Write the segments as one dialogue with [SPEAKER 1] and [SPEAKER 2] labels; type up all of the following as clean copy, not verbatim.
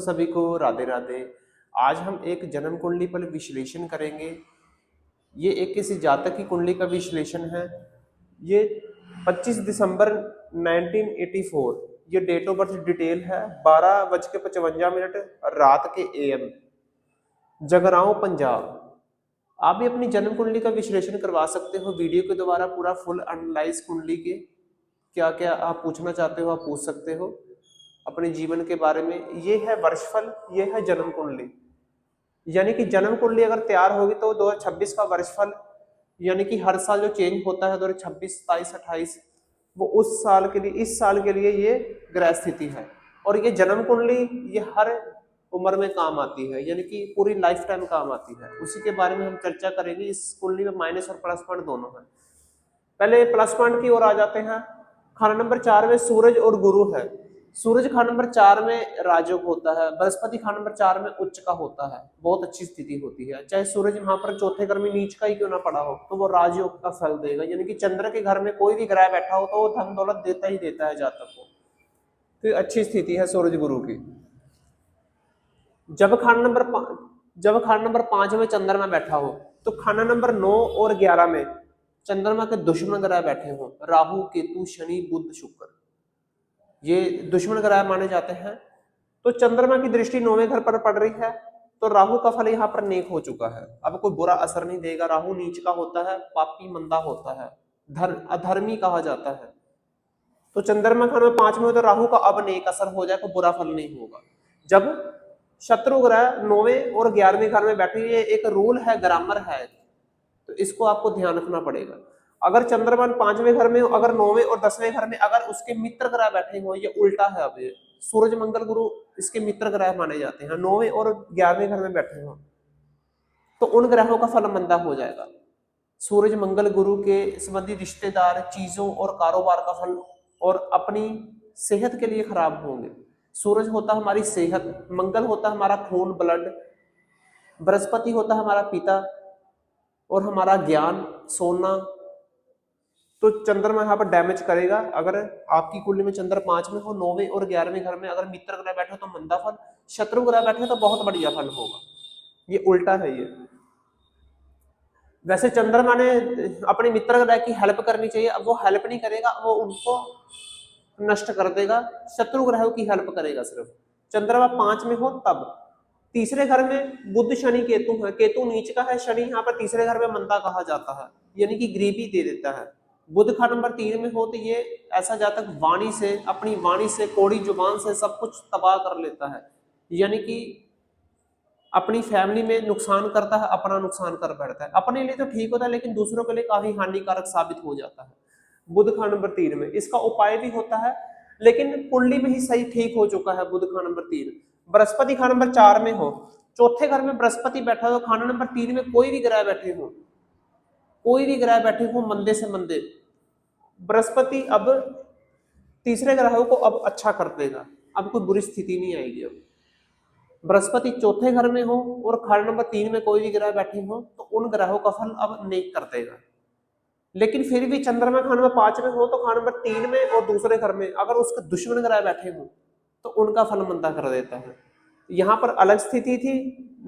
[SPEAKER 1] सभी को राधे राधे। आज हम एक जन्म कुंडली पर विश्लेषण करेंगे। ये एक किसी जातक की कुंडली का विश्लेषण है। ये 25 दिसंबर 1984 ये डेट ऑफ बर्थ डिटेल है। 12:55 रात के एएम, जगरांव पंजाब। आप भी अपनी जन्म कुंडली का विश्लेषण करवा सकते हो वीडियो के द्वारा। पूरा फुल एनालाइज कुंडली के क्या क्या आप पूछना चाहते हो आप पूछ सकते हो अपने जीवन के बारे में। ये है वर्षफल, ये है जन्म कुंडली। यानी कि जन्म कुंडली अगर तैयार होगी तो 2026 का वर्षफल, यानी कि हर साल जो चेंज होता है 2026, 27, 28, वो उस साल के लिए, इस साल के लिए ये ग्रह स्थिति है। और ये जन्म कुंडली ये हर उम्र में काम आती है, यानी कि पूरी लाइफ टाइम काम आती है। उसी के बारे में हम चर्चा करेंगे। इस कुंडली में माइनस और प्लस पॉइंट दोनों है। पहले प्लस पॉइंट की ओर आ जाते हैं। खाना नंबर 4 में सूरज और गुरु है। सूरज खाना नंबर 4 में राजयोग होता है। बृहस्पति खाना नंबर 4 में उच्च का होता है। बहुत अच्छी स्थिति होती है। चाहे सूरज वहां पर चौथे घर में नीच का ही क्यों ना पड़ा हो, तो वो राजयोग का फल देगा। यानी कि चंद्र के घर में कोई भी ग्रह बैठा हो तो वो धन दौलत देता ही देता है जातक को। तो अच्छी स्थिति है सूरज गुरु की। जब खाना नंबर 5 में चंद्रमा बैठा हो, तो खाना नंबर 9 और 11 में चंद्रमा के दुश्मन ग्रह बैठे हो, राहु, केतु, शनि, बुध, शुक्र, ये दुश्मन ग्रह माने जाते हैं। तो चंद्रमा की दृष्टि 9वें घर पर पड़ रही है, तो राहु का फल यहाँ पर नेक हो चुका है। अब कोई बुरा असर नहीं देगा। राहु नीच का होता है, पापी मंदा होता है, अधर्मी कहा जाता है। तो चंद्रमा खाना में 5 में हो तो राहु का अब नेक असर हो जाए, कोई बुरा फल नहीं होगा। जब शत्रु ग्रह 9वें और 11वें घर में बैठे, ये एक रूल है, ग्रामर है, तो इसको आपको ध्यान रखना पड़ेगा। अगर चंद्रमा 5वें घर में हो, अगर 9वें और 10वें घर में अगर उसके मित्र ग्रह बैठे हो, ये उल्टा है। अब ये सूरज मंगल गुरु इसके मित्र ग्रह माने जाते हैं। 9वें और 11वें घर में बैठे हो तो उन ग्रहों का फल मंदा हो जाएगा। सूरज मंगल गुरु के संबंधी रिश्तेदार, चीजों और कारोबार का फल और अपनी सेहत के लिए खराब होंगे। सूरज होता है हमारी सेहत, मंगल होता है हमारा खून, ब्लड, बृहस्पति होता है हमारा पिता और हमारा ज्ञान, सोना। तो चंद्रमा यहाँ पर डैमेज करेगा। अगर आपकी कुंडली में चंद्र 5 में हो, 9वें और 11वें घर में अगर मित्र ग्रह बैठे तो मंदा फल, शत्रु ग्रह बैठे तो बहुत बढ़िया फल होगा। ये उल्टा है। ये वैसे चंद्रमा ने अपने मित्र ग्रह की हेल्प करनी चाहिए, अब वो हेल्प नहीं करेगा, वो उनको नष्ट कर देगा। शत्रु ग्रहों की हेल्प करेगा सिर्फ। चंद्रमा 5 में हो तब। तीसरे घर में बुध, शनि, केतु है। केतु नीच का है, शनि यहाँ पर तीसरे घर में मंदा कहा जाता है, यानी कि गरीबी दे देता है। बुध का नंबर 3 में हो तो ये ऐसा जातक वाणी से, अपनी वाणी से, कोड़ी जुबान से सब कुछ तबाह कर लेता है, यानी कि अपनी फैमिली में नुकसान करता है, अपना नुकसान कर बैठता है। अपने लिए तो ठीक होता है लेकिन दूसरों के लिए काफी हानिकारक साबित हो जाता है। बुध का नंबर 3 में इसका उपाय भी होता है, लेकिन कुंडली में ही सही ठीक हो चुका है। बुध का नंबर 3। बृहस्पति खाना नंबर 4 में हो, चौथे घर में बृहस्पति बैठा हो, खाना नंबर 3 में कोई भी ग्रह बैठे हो, कोई भी ग्रह बैठे हो मंदे से मंदे, बृहस्पति अब तीसरे ग्रहों को अब अच्छा कर देगा। अब कोई बुरी स्थिति नहीं आएगी। अब बृहस्पति चौथे घर में हो और खाना नंबर 3 में कोई भी ग्रह बैठे हो तो उन ग्रहों का फल अब नेक कर देगा। लेकिन फिर भी चंद्रमा खाना नंबर 5 में हो तो खाना नंबर 3 में और दूसरे घर में अगर उसके दुश्मन ग्रह बैठे हो तो उनका फल मंदा कर देता है। यहाँ पर अलग स्थिति थी।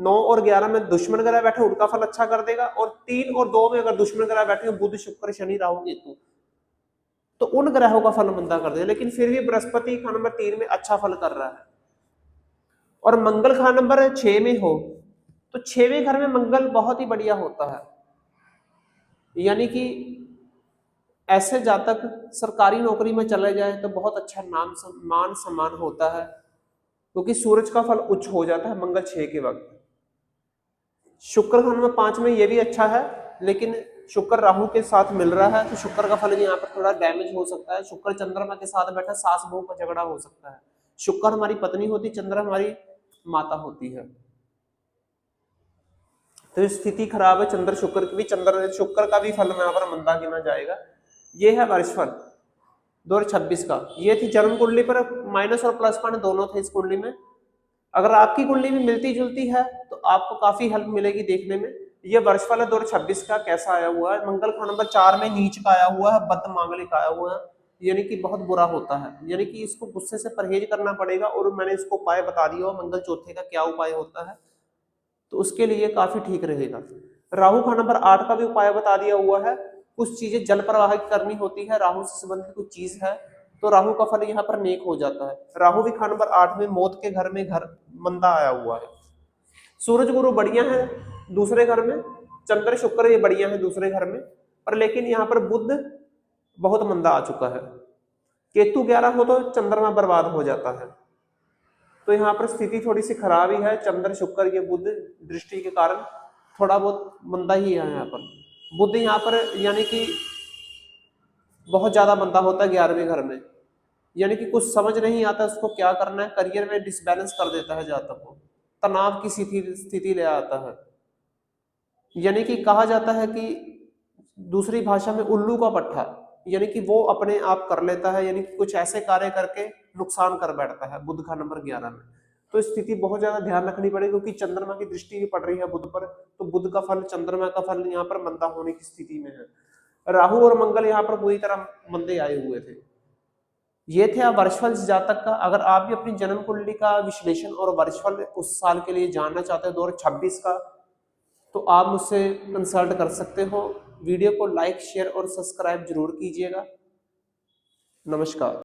[SPEAKER 1] 9 और 11 में दुश्मन ग्रह बैठे, उनका फल अच्छा कर देगा। और 3 और 2 में अगर दुश्मन ग्रह बैठे हो, बुध, शुक्र, शनि, राहु, केतु, तो उन ग्रहों का फल मंदा कर देगा। लेकिन फिर भी बृहस्पति खाना नंबर 3 में अच्छा फल कर रहा है। और मंगल खाना नंबर 6 में हो तो 6वें घर में मंगल बहुत ही बढ़िया होता है, यानी कि ऐसे जातक सरकारी नौकरी में चले जाए तो बहुत अच्छा नाम मान सम्मान होता है, क्योंकि सूरज का फल उच्च हो जाता है मंगल 6 के वक्त। शुक्र खाना नंबर 5 में ये भी अच्छा है, लेकिन शुक्र राहु के साथ मिल रहा है तो शुक्र का फल यहाँ पर थोड़ा डैमेज हो सकता है। शुक्र चंद्रमा के साथ बैठा, सास बहू का झगड़ा हो सकता है। शुक्र हमारी पत्नी होती, चंद्र हमारी माता होती है, तो स्थिति खराब है। चंद्र शुक्र की भी, चंद्र शुक्र का भी फल यहाँ पर मंदा गिना जाएगा। ये है वर्षफल 2026 का। ये थी जन्म कुंडली पर माइनस और प्लस पॉइंट दोनों थे इस कुंडली में। अगर आपकी कुंडली में मिलती जुलती है तो आपको काफी हेल्प मिलेगी देखने में। ये वर्षफल है 2026 का, कैसा आया हुआ है। मंगल खाना नंबर 4 में नीच का आया हुआ है, बद मांगलिक आया हुआ है, यानी कि बहुत बुरा होता है, यानी कि इसको गुस्से से परहेज करना पड़ेगा। और मैंने इसको उपाय बता दिया हो मंगल चौथे का क्या उपाय होता है, तो उसके लिए काफी ठीक रहेगा। राहु का नंबर 8 का भी उपाय बता दिया हुआ है। कुछ चीजें जल प्रवाहित करनी होती है, राहु से संबंधित कुछ चीज है, तो राहु का फल यहाँ पर नेक हो जाता है। राहु भी खा नंबर 8 में मौत के घर में घर मंदा आया हुआ है। सूरज गुरु बढ़िया है दूसरे घर में, चंद्र शुक्र ये बढ़िया है दूसरे घर में, पर लेकिन यहाँ पर बुध बहुत मंदा आ चुका है। केतु 11 हो तो चंद्रमा बर्बाद हो जाता है, तो यहाँ पर स्थिति थोड़ी सी खराब ही है। चंद्र शुक्र ये बुध दृष्टि के कारण थोड़ा बहुत मंदा ही है यहाँ पर। बुध यहाँ पर यानी कि बहुत ज्यादा मंदा होता है 11वें घर में, यानी कि कुछ समझ नहीं आता उसको क्या करना है, करियर में डिसबैलेंस कर देता है जातक को, तनाव की स्थिति ले आता है। यानी कि कहा जाता है कि दूसरी भाषा में उल्लू का पट्टा, यानी कि वो अपने आप कर लेता है, यानी कि कुछ ऐसे कार्य करके नुकसान कर बैठता है बुध का नंबर 11 में। तो स्थिति बहुत ज्यादा ध्यान रखनी पड़ेगी, क्योंकि चंद्रमा की दृष्टि भी पड़ रही है बुध पर, तो बुध का फल चंद्रमा का फल यहाँ पर मंदा होने की स्थिति में है। राहु और मंगल यहाँ पर पूरी तरह मंदे आए हुए थे। ये थे आप वर्षफल जातक का। अगर आप भी अपनी जन्म कुंडली का विश्लेषण और वर्षफल उस साल के लिए जानना चाहते हो 2026 का, तो आप मुझसे कंसल्ट कर सकते हो। वीडियो को लाइक शेयर और सब्सक्राइब जरूर कीजिएगा। नमस्कार।